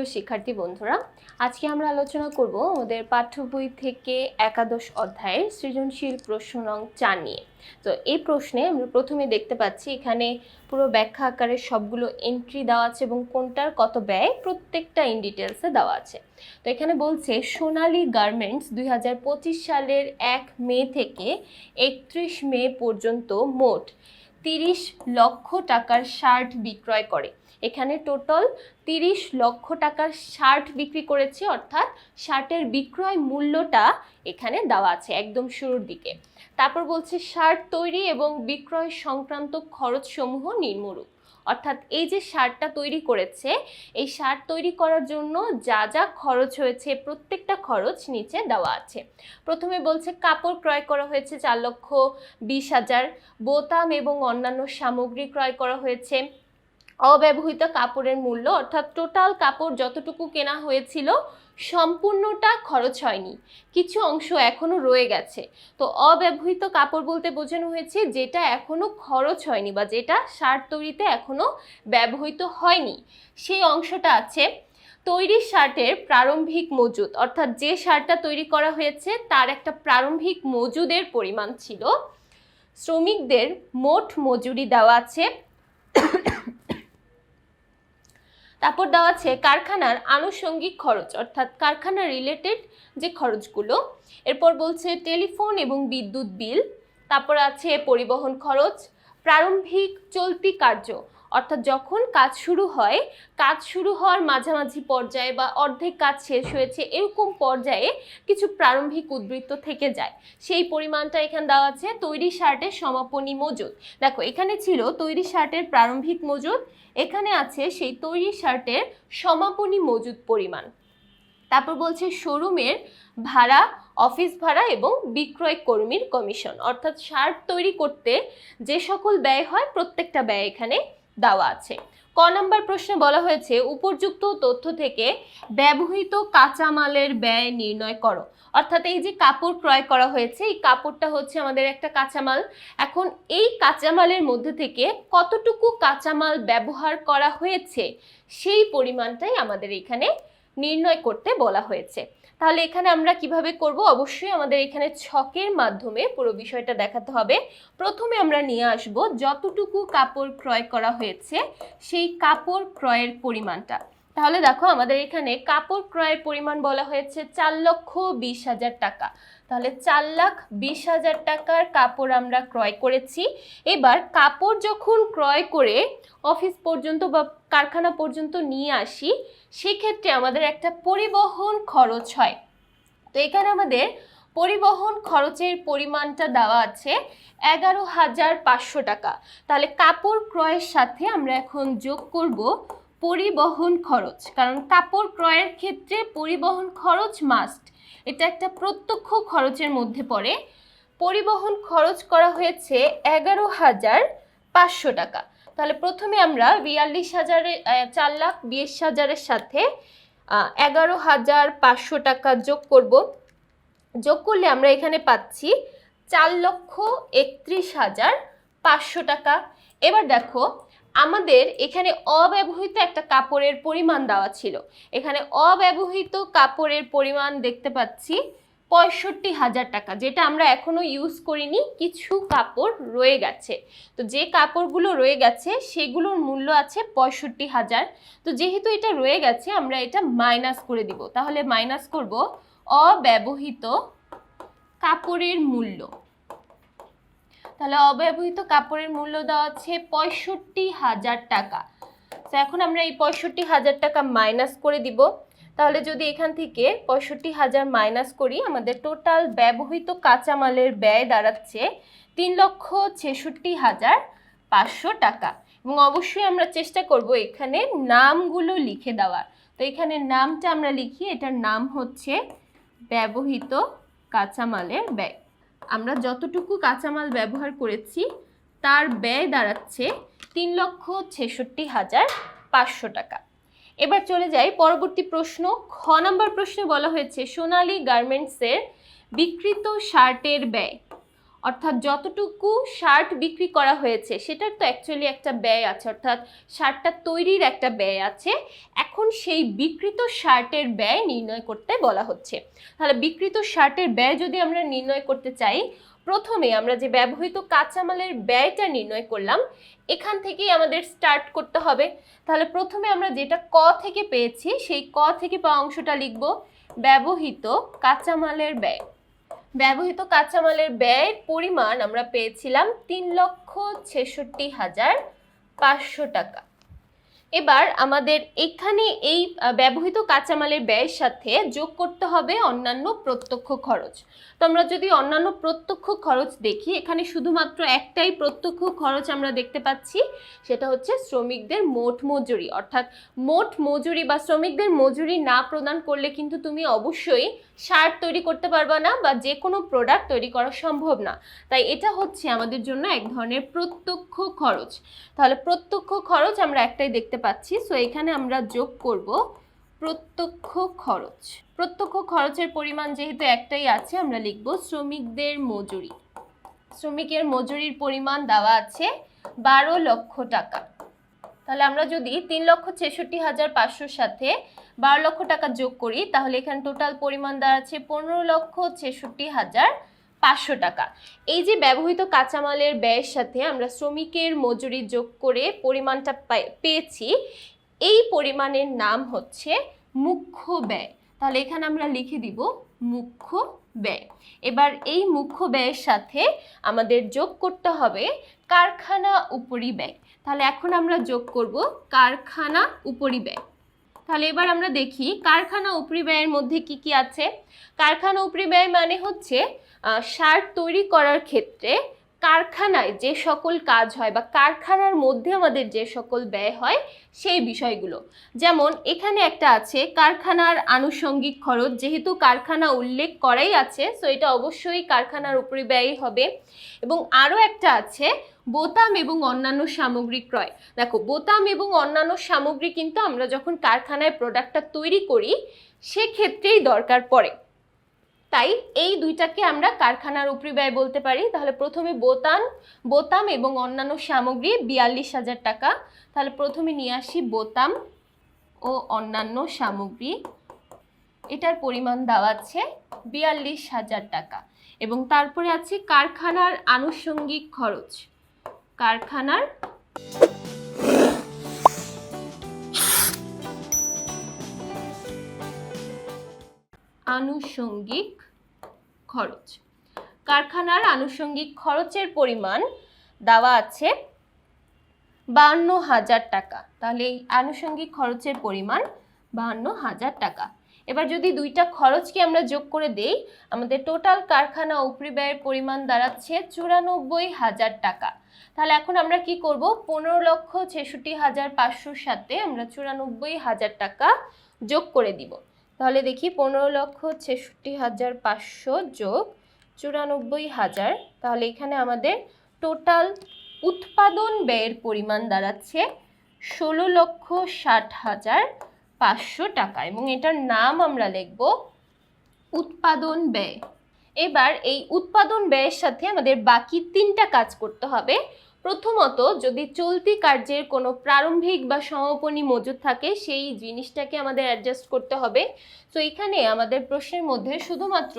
প্রিয় শিক্ষার্থী বন্ধুরা, আজকে আমরা আলোচনা করব আমাদের পাঠ্য বই থেকে একাদশ অধ্যায়ের সৃজনশীল প্রশ্ন নং 4 নিয়ে। তো এই প্রশ্নে আমরা প্রথমে দেখতে পাচ্ছি এখানে পুরো ব্যাখ্যা আকারে সবগুলো এন্ট্রি দেওয়া আছে এবং কোনটার কত ব্যয় প্রত্যেকটা ইন ডিটেলসে দেওয়া আছে। তো এখানে বলছে সোনালী গার্মেন্টস 2025 সালের 1 মে থেকে 31 মে পর্যন্ত মোট 30 লক্ষ টাকার শার্ট বিক্রয় করে। এখানে টোটাল 30 লক্ষ টাকার শার্ট বিক্রি করেছে, অর্থাৎ শার্টের বিক্রয় মূল্যটা এখানে দেওয়া আছে একদম শুরুর দিকে। তারপর বলছে শার্ট তৈরি এবং বিক্রয় সংক্রান্ত খরচসমূহ নিম্নরূপ, অর্থাৎ এই যে শার্টটা তৈরি করেছে এই শার্ট তৈরি করার জন্য যা যা খরচ হয়েছে প্রত্যেকটা খরচ নিচে দেওয়া আছে। প্রথমে বলছে কাপড় ক্রয় করা হয়েছে 4,20,000, বোতাম এবং অন্যান্য সামগ্রী ক্রয় করা হয়েছে। অব্যবহৃত কাপড়ের মূল্য, অর্থাৎ টোটাল কাপড় যতটুকু কেনা হয়েছিল সম্পূর্ণটা খরচ হয়নি, কিছু অংশ এখনো রয়ে গেছে। তো অব্যবহৃত কাপড় বলতে বোঝানো হয়েছে যেটা এখনো খরচ হয়নি বা যেটা শার্ট তৈরিতে এখনো ব্যবহৃত হয়নি, সেই অংশটা আছে। তৈরি শার্টের প্রারম্ভিক মজুদ, অর্থাৎ যে শার্টটা তৈরি করা হয়েছে তার একটা প্রারম্ভিক মজুদের পরিমাণ ছিল। শ্রমিকদের মোট মজুরি দেওয়া আছে। তারপর দেওয়া আছে কারখানার আনুষঙ্গিক খরচ, অর্থাৎ কারখানা রিলেটেড যে খরচগুলো। এরপর বলছে টেলিফোন এবং বিদ্যুৎ বিল। তারপর আছে পরিবহন খরচ, প্রারম্ভিক চলতি কার্য, অর্থাৎ যখন কাজ শুরু হয়, কাজ শুরু হওয়ার মাঝামাঝি পর্যায়ে বা অর্ধেক কাজ শেষ হয়েছে এরকম পর্যায়ে কিছু প্রারম্ভিক উদ্বৃত্ত থেকে যায়, সেই পরিমাণটা এখানে দেওয়া আছে। তৈরি শার্টের সমাপনী মজুদ, দেখো এখানে ছিল তৈরি শার্টের প্রারম্ভিক মজুদ, এখানে আছে সেই তৈরি শার্টের সমাপনী মজুদ পরিমাণ। তারপর বলছে শোরুমের ভাড়া, অফিস ভাড়া এবং বিক্রয় কর্মীর কমিশন, অর্থাৎ শার্ট তৈরি করতে যে সকল ব্যয় হয় প্রত্যেকটা ব্যয় এখানে দেওয়া আছে। ক নাম্বার প্রশ্নে বলা হয়েছে উপযুক্ত তথ্য থেকে ব্যবহৃত কাঁচামালের ব্যয় নির্ণয় করো, অর্থাৎ এই যে কাপড় ক্রয় করা হয়েছে এই কাপড়টা হচ্ছে আমাদের একটা কাঁচামাল। এখন এই কাঁচামালের মধ্যে থেকে কতটুকু কাঁচামাল ব্যবহার করা হয়েছে সেই পরিমাণটাই আমাদের এখানে নির্ণয় করতে বলা হয়েছে। তাহলে এখানে আমরা কিভাবে করব, অবশ্যই আমাদের এখানে ছকের মাধ্যমে পুরো বিষয়টা দেখাতে হবে। প্রথমে আমরা নিয়ে আসব যতটুকু কাপড় ক্রয় করা হয়েছে সেই কাপড় ক্রয়ের পরিমাণটা। তাহলে দেখো আমাদের এখানে কাপড় ক্রয়ের পরিমাণ বলা হয়েছে 4,20,000 টাকা। তাহলে 4,20,000 টাকার কাপড় আমরা ক্রয় করেছি। এবার কাপড় যখন ক্রয় করে অফিস পর্যন্ত বা কারখানা পর্যন্ত নিয়ে আসি সেক্ষেত্রে আমাদের একটা পরিবহন খরচ হয়। তো এখানে আমাদের পরিবহন খরচের পরিমাণটা দেওয়া আছে 11,500 টাকা। তাহলে কাপড় ক্রয়ের সাথে আমরা এখন যোগ করব পরিবহন খরচ, কারণ কাপড় ক্রয়ের ক্ষেত্রে পরিবহন খরচ মাস্ট, এটা একটা প্রত্যক্ষ খরচের মধ্যে পড়ে। পরিবহন খরচ করা হয়েছে 11,500 টাকা। তাহলে প্রথমে আমরা 4,20,000-এর সাথে 11,500 টাকা যোগ করব। যোগ করলে আমরা এখানে পাচ্ছি 4,31,500 টাকা। এবার দেখো আমাদের এখানে অব্যবহৃত একটা কাপড়ের পরিমাণ দেওয়া ছিল, এখানে অব্যবহৃত কাপড়ের পরিমাণ দেখতে পাচ্ছি 65,000 টাকা, যেটা আমরা এখনো ইউজ করিনি, কিছু কাপড় রয়ে গেছে। তো যে কাপড়গুলো রয়ে গেছে সেগুলোর মূল্য আছে 65,000। তো যেহেতু এটা রয়ে গেছে আমরা এটা মাইনাস করে দিব। তাহলে মাইনাস করব অব্যবহৃত কাপড়ের মূল্য। তাহলে অব্যবহৃত কাপড়ের মূল্য দেওয়া আছে 65,000 টাকা। তো এখন আমরা এই 65,000 টাকা মাইনাস করে দিব। তাহলে যদি এখান থেকে 65,000 মাইনাস করি আমাদের টোটাল ব্যবহৃত কাঁচামালের ব্যয় দাঁড়াচ্ছে 3,66,500 টাকা। এবং অবশ্যই আমরা চেষ্টা করব এখানে নামগুলো লিখে দেওয়ার। তো এখানে নামটা আমরা লিখি, এটার নাম হচ্ছে ব্যবহৃত কাঁচামালের ব্যয়। আমরা যতটুকু কাঁচামাল ব্যবহার করেছি তার ব্যয় দাঁড়াচ্ছে 3,66,500 টাকা। এবার চলে যাই পরবর্তী প্রশ্ন। খ নাম্বার প্রশ্নে বলা হয়েছে সোনালী গার্মেন্টসের বিক্রিত শার্টের ব্যয়, অর্থাৎ যতটুকু শার্ট বিক্রি করা হয়েছে সেটার তো অ্যাকচুয়ালি একটা ব্যয় আছে, অর্থাৎ শার্টটা তৈরির একটা ব্যয় আছে। এখন সেই বিক্রিত শার্টের ব্যয় নির্ণয় করতে বলা হচ্ছে। তাহলে বিক্রিত শার্টের ব্যয় যদি আমরা নির্ণয় করতে চাই, প্রথমে আমরা যে ব্যবহৃত কাঁচামালের ব্যয়টা নির্ণয় করলাম এখান থেকেই আমাদের স্টার্ট করতে হবে। তাহলে প্রথমে আমরা যেটা ক থেকে পেয়েছি সেই ক থেকে পাওয়া অংশটা লিখব, ব্যবহৃত কাঁচামালের ব্যয়। ব্যবহৃত কাঁচামালের ব্যয়ের পরিমাণ আমরা পেয়েছিলাম 3,66,500 টাকা। এবার আমাদের এখানে এই ব্যবহৃত কাঁচামালের ব্যয়ের সাথে যোগ করতে হবে অন্যান্য প্রত্যক্ষ খরচ। তো আমরা যদি অন্যান্য প্রত্যক্ষ খরচ দেখি, এখানে শুধুমাত্র একটাই প্রত্যক্ষ খরচ আমরা দেখতে পাচ্ছি, সেটা হচ্ছে শ্রমিকদের মোট মজুরি। অর্থাৎ মোট মজুরি বা শ্রমিকদের মজুরি না প্রদান করলে কিন্তু তুমি অবশ্যই শার্ট তৈরি করতে পারবা না বা যে কোনো প্রোডাক্ট তৈরি করা সম্ভব না। তাই এটা হচ্ছে আমাদের জন্য এক ধরনের প্রত্যক্ষ খরচ। তাহলে প্রত্যক্ষ খরচ আমরা একটাই দেখতে পাচ্ছি, সো এখানে আমরা যোগ করব প্রত্যক্ষ খরচ। প্রত্যক্ষ খরচের পরিমাণ যেহেতু একটাই আছে, আমরা লিখব শ্রমিকদের মজুরি। শ্রমিকের মজুরির পরিমাণ দেওয়া আছে 12 লক্ষ টাকা। তাহলে আমরা যদি 3,66,500 সাথে 12 লক্ষ টাকা যোগ করি তাহলে এখানে টোটাল পরিমাণ দাঁড়াচ্ছে 15,66,500 টাকা। এই যে ব্যবহৃত কাঁচামালের ব্যয়ের সাথে আমরা শ্রমিকের মজুরি যোগ করে পরিমাণটা পেয়েছি, এই পরিমাণের নাম হচ্ছে মুখ্য ব্যয়। তাহলে এখানে আমরা লিখে দিব মুখ্য ব্যয়। এবার এই মুখ্য ব্যয়ের সাথে আমাদের যোগ করতে হবে কারখানা উপরিব্যয়। তাহলে এখন আমরা যোগ করব কারখানা উপরিব্যয়। তাহলে এবার আমরা দেখি কারখানা উপরিব্যয়ের মধ্যে কি কি আছে। কারখানা উপরিব্যয় মানে হচ্ছে শার্ট তৈরি করার ক্ষেত্রে কারখানায় যে সকল কাজ হয় বা কারখানার মধ্যে আমাদের যে সকল ব্যয় হয় সেই বিষয়গুলো। যেমন এখানে একটা আছে কারখানার আনুষঙ্গিক খরচ, যেহেতু কারখানা উল্লেখ করাই আছে সো এটা অবশ্যই কারখানার উপরিব্যয় হবে। এবং আরও একটা আছে বোতাম এবং অন্যান্য সামগ্রী ক্রয়। দেখো বোতাম এবং অন্যান্য সামগ্রী কিন্তু আমরা যখন কারখানায় প্রোডাক্টটা তৈরি করি সেক্ষেত্রেই দরকার পড়ে, তাই এই দুইটাকে আমরা কারখানার উপরিব্যয় বলতে পারি। তাহলে প্রথমে বোতাম এবং অন্যান্য সামগ্রী 42,000 টাকা। তাহলে প্রথমে নিয়ে আসি বোতাম ও অন্যান্য সামগ্রী, এটার পরিমাণ দেওয়া আছে 42,000 টাকা। এবং তারপরে আছে কারখানার আনুষঙ্গিক খরচ। কারখানার আনুষঙ্গিক খরচ। কারখানার আনুষঙ্গিক খরচের পরিমাণ দেওয়া আছে 52,000 টাকা। তাহলে এই আনুষঙ্গিক খরচের পরিমাণ 52,000 টাকা। এবার যদি দুইটা খরচকে আমরা যোগ করে দেই আমাদের টোটাল কারখানা উপরিব্যয়ের পরিমাণ দাঁড়াচ্ছে 94,000 টাকা। তাহলে এখন আমরা কি করব, 15,66,500 সাথে আমরা 94,000 টাকা যোগ করে দিব। তাহলে দেখি 15,66,500 যোগ 94,000, তাহলে এখানে আমাদের টোটাল উৎপাদন ব্যয়ের পরিমাণ দাঁড়াচ্ছে 16,60,500 টাকা এবং এটার নাম আমরা লিখব উৎপাদন ব্যয়। এবার এই উৎপাদন ব্যয়ের সাথে আমাদের বাকি তিনটা কাজ করতে হবে। প্রথমত, যদি চলতি কার্যের কোনো প্রারম্ভিক বা সমাপনী মজুদ থাকে সেই জিনিসটাকে আমাদের অ্যাডজাস্ট করতে হবে। তো এখানে আমাদের প্রশ্নের মধ্যে শুধুমাত্র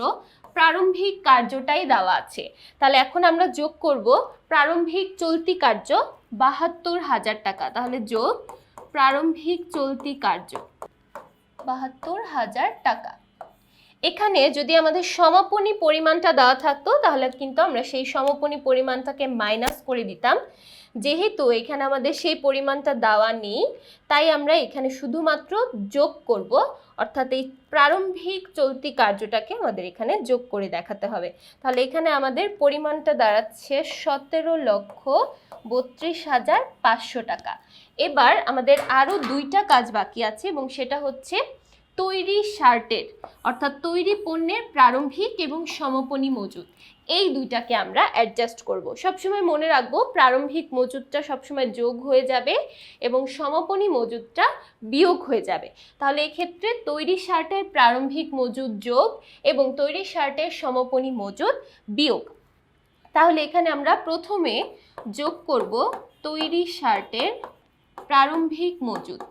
প্রারম্ভিক কার্যটাই দেওয়া আছে। তাহলে এখন আমরা যোগ করব প্রারম্ভিক চলতি কার্য 72,000 টাকা। তাহলে যোগ প্রারম্ভিক চলতি কার্য 72,000 টাকা। এখানে যদি আমাদের সমাপনী পরিমাণটা দেওয়া থাকতো তাহলে কিন্তু আমরা সেই সমাপনী পরিমাণটাকে মাইনাস করে দিতাম। যেহেতু এখানে আমাদের সেই পরিমাণটা দেওয়া নেই তাই আমরা এখানে শুধুমাত্র যোগ করব, অর্থাৎ এই প্রারম্ভিক চলতি কার্যটাকে আমাদের এখানে যোগ করে দেখাতে হবে। তাহলে এখানে আমাদের পরিমাণটা দাঁড়াচ্ছে 17,32,500 টাকা। এবার আমাদের আরও দুইটা কাজ বাকি আছে এবং সেটা হচ্ছে তৈরি শার্টের অর্থাৎ তৈরি পণ্যের প্রারম্ভিক এবং সমাপনী মজুদ। এই দুইটাকে আমরা অ্যাডজাস্ট করব। সবসময় মনে রাখবো প্রারম্ভিক মজুদটা সবসময় যোগ হয়ে যাবে এবং সমাপনী মজুদটা বিয়োগ হয়ে যাবে। তাহলে এক্ষেত্রে তৈরি শার্টের প্রারম্ভিক মজুদ যোগ এবং তৈরি শার্টের সমাপনী মজুদ বিয়োগ। তাহলে এখানে আমরা প্রথমে যোগ করব তৈরি শার্টের প্রারম্ভিক মজুত।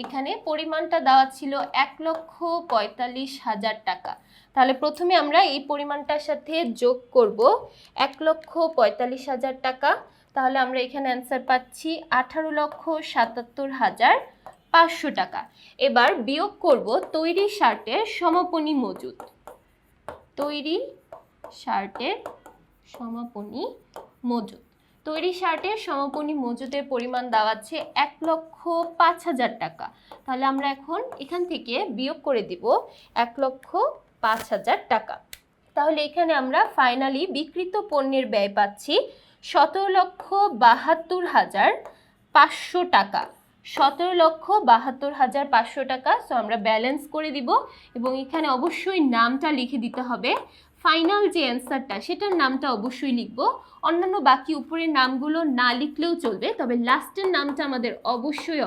এখানে পরিমাণটা দেওয়া ছিল 1,45,000 টাকা। তাহলে প্রথমে আমরা এই পরিমাণটার সাথে যোগ করব 1,45,000 টাকা। তাহলে আমরা এখানে অ্যান্সার পাচ্ছি 18,77,500 টাকা। এবার বিয়োগ করব তৈরি শার্টের সমাপনী মজুত। তৈরি শার্টের সমাপনী মজুত। তৈরি শার্টের সমাপনী মজুতের পরিমাণ দেওয়া আছে 1,05,000 টাকা। তাহলে আমরা এখন এখান থেকে বিয়োগ করে দিব 1,05,000 টাকা। তাহলে এখানে আমরা ফাইনালি বিক্রিত পণ্যের ব্যয় পাচ্ছি 17,72,500 টাকা। 17,72,500 টাকা। সো আমরা ব্যালেন্স করে দিব এবং এখানে অবশ্যই নামটা লিখে দিতে হবে। ফাইনাল যে অ্যান্সারটা সেটার নামটা অবশ্যই লিখব। অন্যান্য বাকি উপরের নামগুলো না লিখলেও চলবে, তবে লাস্টের নামটা আমাদের অবশ্যই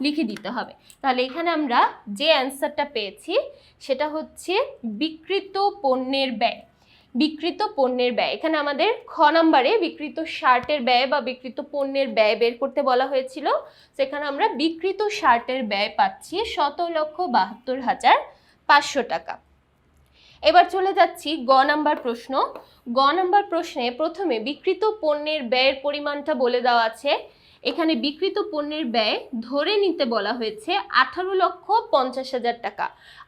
লিখে দিতে হবে। তাহলে এখানে আমরা যে অ্যান্সারটা পেয়েছি সেটা হচ্ছে বিক্রিত পণ্যের ব্যয়। বিক্রিত পণ্যের ব্যয়, এখানে আমাদের খ নাম্বারে বিক্রিত শার্টের ব্যয় বা বিক্রিত পণ্যের ব্যয় বের করতে বলা হয়েছিল। সেখানে আমরা বিক্রিত শার্টের ব্যয় পাচ্ছি 17,72,500 টাকা। এবার চলে যাচ্ছি গ নাম্বার প্রশ্ন। গ নাম্বার প্রশ্নে প্রথমে বিক্রিত পণ্যের ব্যয়ের পরিমাণটা বলে দেওয়া আছে। এখানে বিক্রিত পণ্যের ব্যয় ধরে নিতে বলা হয়েছে 18,50,000 টাকা।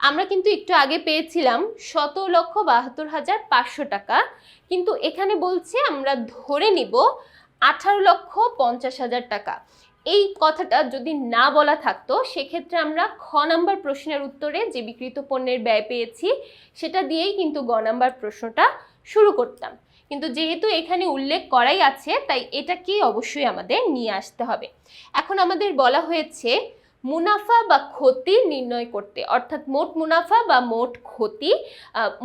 আমরা কিন্তু একটু আগে পেয়েছিলাম 17,72,500 টাকা, কিন্তু এখানে বলছে আমরা ধরে নিব 18,50,000 টাকা। এই কথাটা যদি না বলা থাকতো সেক্ষেত্রে আমরা খ নাম্বার প্রশ্নের উত্তরে যে বিক্রিত পণ্যের ব্যয় পেয়েছি সেটা দিয়েই কিন্তু গ নাম্বার প্রশ্নটা শুরু করতাম, কিন্তু যেহেতু এখানে উল্লেখ করাই আছে তাই এটাকেই অবশ্যই আমাদের নিয়ে আসতে হবে। এখন আমাদের বলা হয়েছে মুনাফা বা ক্ষতি নির্ণয় করতে, অর্থাৎ মোট মুনাফা বা মোট ক্ষতি,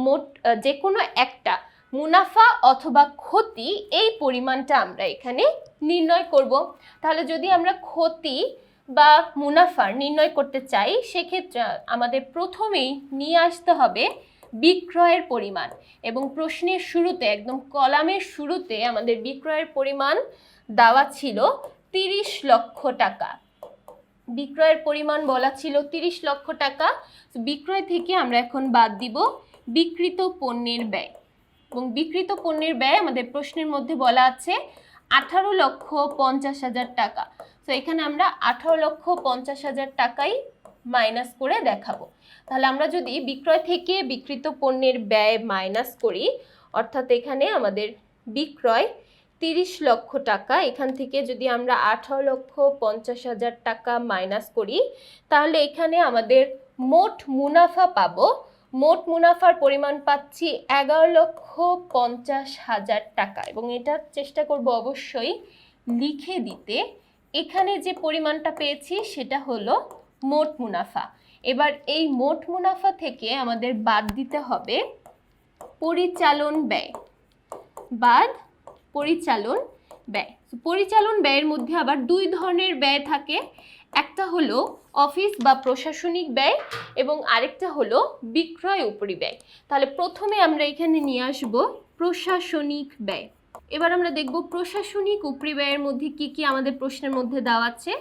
মোট যে কোনো একটা মুনাফা অথবা ক্ষতি এই পরিমাণটা আমরা এখানে নির্ণয় করব। তাহলে যদি আমরা ক্ষতি বা মুনাফা নির্ণয় করতে চাই সেক্ষেত্রে আমাদের প্রথমেই নিয়ে আসতে হবে বিক্রয়ের পরিমাণ, এবং প্রশ্নের শুরুতে একদম কলামের শুরুতে আমাদের বিক্রয়ের পরিমাণ দেওয়া ছিল 30 লক্ষ টাকা। বিক্রয়ের পরিমাণ বলা ছিল 30 লক্ষ টাকা। বিক্রয় থেকে আমরা এখন বাদ দিব বিক্রিত পণ্যের ব্যয়, এবং বিক্রিত পণ্যের ব্যয় আমাদের প্রশ্নের মধ্যে বলা আছে 18,50,000 টাকা। তো এখানে আমরা 18,50,000 টাকাই মাইনাস করে দেখাবো। তাহলে আমরা যদি বিক্রয় থেকে বিক্রিত পণ্যের ব্যয় মাইনাস করি, অর্থাৎ এখানে আমাদের বিক্রয় 30 লক্ষ টাকা, এখান থেকে যদি আমরা 18,50,000 টাকা মাইনাস করি তাহলে এখানে আমাদের মোট মুনাফা পাবো। মোট মুনাফার পরিমাণ পাচ্ছি 11,50,000 টাকা, এবং এটা চেষ্টা করব অবশ্যই লিখে দিতে। এখানে যে পরিমাণটা পেয়েছি সেটা হলো মোট মুনাফা। এবার এই মোট মুনাফা থেকে আমাদের বাদ দিতে হবে পরিচালন ব্যয়, বাদ পরিচালন ব্যয়। পরিচালন ব্যয়ের মধ্যে আবার দুই ধরনের ব্যয় থাকে, একটা হলো অফিস বা প্রশাসনিক ব্যয় এবং আরেকটা হলো বিক্রয় উপরিব্যয়। তাহলে প্রথমে আমরা এখানে নিয়ে আসব প্রশাসনিক ব্যয়। এবার আমরা দেখব প্রশাসনিক উপরিব্যয়ের মধ্যে কি কি আমাদের প্রশ্নের মধ্যে দেওয়া আছে।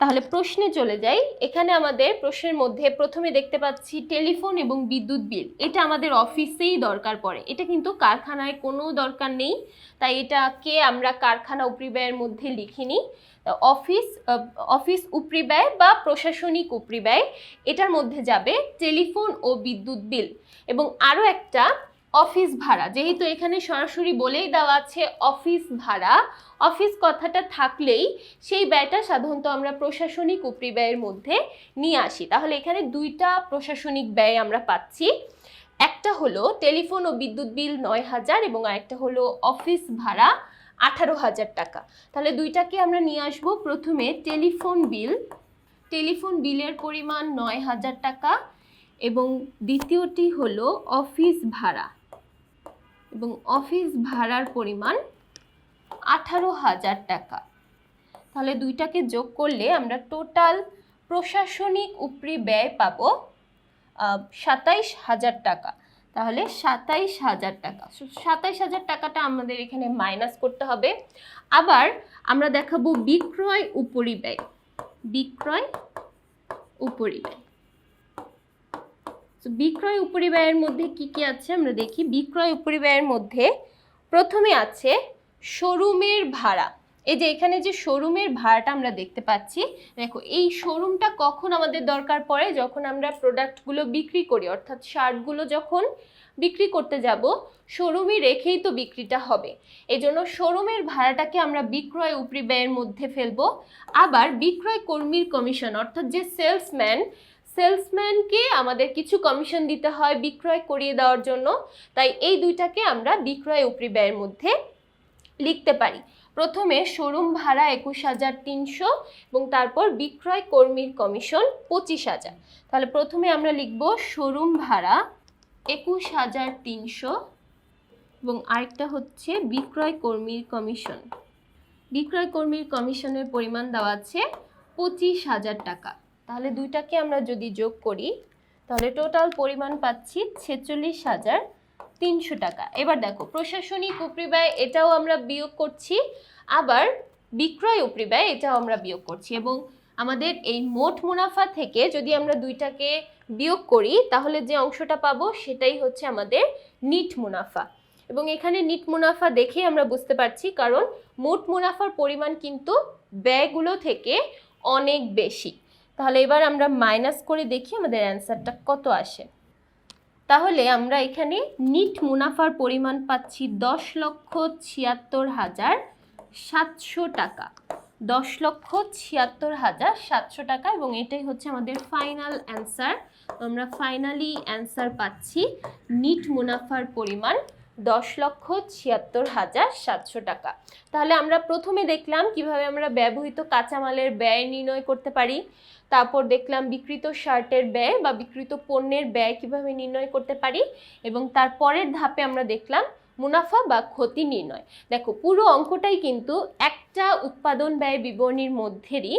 তাহলে প্রশ্নে চলে যাই। এখানে আমাদের প্রশ্নের মধ্যে প্রথমে দেখতে পাচ্ছি টেলিফোন এবং বিদ্যুৎ বিল। এটা আমাদের অফিসেই দরকার পড়ে, এটা কিন্তু কারখানায় কোনো দরকার নেই, তাই এটাকে আমরা কারখানা উপরিব্যয়ের মধ্যে লিখিনি। অফিস উপরিব্যয় বা প্রশাসনিক উপরিব্যয়, এটার মধ্যে যাবে টেলিফোন ও বিদ্যুৎ বিল। এবং আরও একটা অফিস ভাড়া, যেহেতু এখানে সরাসরি বলেই দেওয়া আছে অফিস ভাড়া, অফিস কথাটা থাকলেই সেই ব্যয়টা সাধারণত আমরা প্রশাসনিক উপরিব্যয়ের মধ্যে নিয়ে আসি। তাহলে এখানে দুইটা প্রশাসনিক ব্যয় আমরা পাচ্ছি, একটা হলো টেলিফোন ও বিদ্যুৎ বিল 9,000 এবং আরেকটা হলো অফিস ভাড়া 18,000 টাকা। তাহলে দুইটাকে আমরা নিয়ে আসবো। প্রথমে টেলিফোন বিলের পরিমাণ 9,000 টাকা এবং দ্বিতীয়টি হলো অফিস ভাড়া, এবং অফিস ভাড়ার পরিমাণ 18,000 টাকা। তাহলে দুইটাকে যোগ করলে আমরা টোটাল প্রশাসনিক উপরিব্যয় পাবো 27,000 টাকা। তাহলে ২৭,০০০ টাকা। ২৭,০০০ টাকাটা আমাদের এখানে মাইনাস করতে হবে। আবার আমরা দেখাবো বিক্রয় উপরিব্যয়। বিক্রয় উপরিব্যয়, বিক্রয় উপরিব্যয়ের মধ্যে কি কি আছে আমরা দেখি। বিক্রয় উপরিব্যয়ের মধ্যে প্রথমে আছে শোরুমের ভাড়া। এই যে এখানে যে শোরুমের ভাড়াটা আমরা দেখতে পাচ্ছি, দেখো এই শোরুমটা কখন আমাদের দরকার পড়ে, যখন আমরা প্রোডাক্টগুলো বিক্রি করি, অর্থাৎ শার্টগুলো যখন বিক্রি করতে যাব শোরুমে রেখেই তো বিক্রিটা হবে, এই জন্য শোরুমের ভাড়াটাকে আমরা বিক্রয় উপরিব্যয়ের মধ্যে ফেলবো। আবার বিক্রয় কর্মীর কমিশন, অর্থাৎ যে সেলসম্যানকে আমাদের কিছু কমিশন দিতে হয় বিক্রয় করিয়ে দেওয়ার জন্য, তাই এই দুইটাকে আমরা বিক্রয় উপরিব্যয়ের মধ্যে লিখতে পারি। প্রথমে শোরুম ভাড়া ২১,৩০০ এবং তারপর বিক্রয় কর্মীর কমিশন ২৫,০০০। তাহলে প্রথমে আমরা লিখব শোরুম ভাড়া ২১,৩০০ এবং আরেকটা হচ্ছে বিক্রয় কর্মীর কমিশন। বিক্রয় কর্মীর কমিশনের পরিমাণ দেওয়া আছে ২৫,০০০ টাকা। তাহলে দুইটাকে আমরা যদি যোগ করি তাহলে টোটাল পরিমাণ পাচ্ছি ৪৬,৩০০ টাকা। এবার দেখো প্রশাসনিক উপরিব্যয় এটাও আমরা বিয়োগ করছি, আবার বিক্রয় উপরিব্যয় এটাও আমরা বিয়োগ করছি, এবং আমাদের এই মোট মুনাফা থেকে যদি আমরা দুইটাকে বিয়োগ করি তাহলে যে অংশটা পাবো সেটাই হচ্ছে আমাদের নিট মুনাফা। এবং এখানে নিট মুনাফা দেখেই আমরা বুঝতে পারছি, কারণ মোট মুনাফার পরিমাণ কিন্তু ব্যয়গুলো থেকে অনেক বেশি। তাহলে এবার আমরা মাইনাস করে দেখি আমাদের অ্যান্সারটা কত আসে। তাহলে আমরা এখানে নিট মুনাফার পরিমাণ পাচ্ছি ১০,৭৬,৭০০ টাকা। ১০,৭৬,৭০০ টাকা, এবং এটাই হচ্ছে আমাদের ফাইনাল অ্যান্সার। আমরা ফাইনালি অ্যান্সার পাচ্ছি নিট মুনাফার পরিমাণ ১০,৭৬,৭০০ টাকা। তাহলে আমরা প্রথমে দেখলাম কিভাবে আমরা ব্যবহৃত কাঁচামালের ব্যয় নির্ণয় করতে পারি, তারপর দেখলাম বিক্রিত শার্টের ব্যয় বা বিক্রিত পণ্যের ব্যয় কিভাবে নির্ণয় করতে পারি, এবং তারপরের ধাপে আমরা দেখলাম মুনাফা বা ক্ষতি নির্ণয়। দেখো পুরো অঙ্কটাই কিন্তু একটা উৎপাদন ব্যয় বিবরণীর মধ্যেরই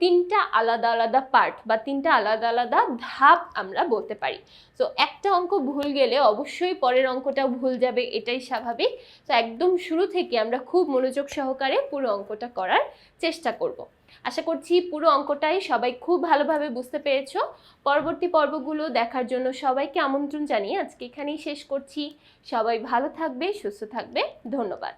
তিনটা আলাদা আলাদা পার্ট বা তিনটা আলাদা আলাদা ধাপ আমরা বলতে পারি। তো একটা অঙ্ক ভুল গেলে অবশ্যই পরের অঙ্কটাও ভুল যাবে, এটাই স্বাভাবিক। তো একদম শুরু থেকে আমরা খুব মনোযোগ সহকারে পুরো অঙ্কটা করার চেষ্টা করব। আশা করছি পুরো অঙ্কটাই সবাই খুব ভালোভাবে বুঝতে পেরেছো। পরবর্তী পর্বগুলো দেখার জন্য সবাইকে আমন্ত্রণ জানিয়ে আজকে এখানেই শেষ করছি। সবাই ভালো থাকবে, সুস্থ থাকবে, ধন্যবাদ।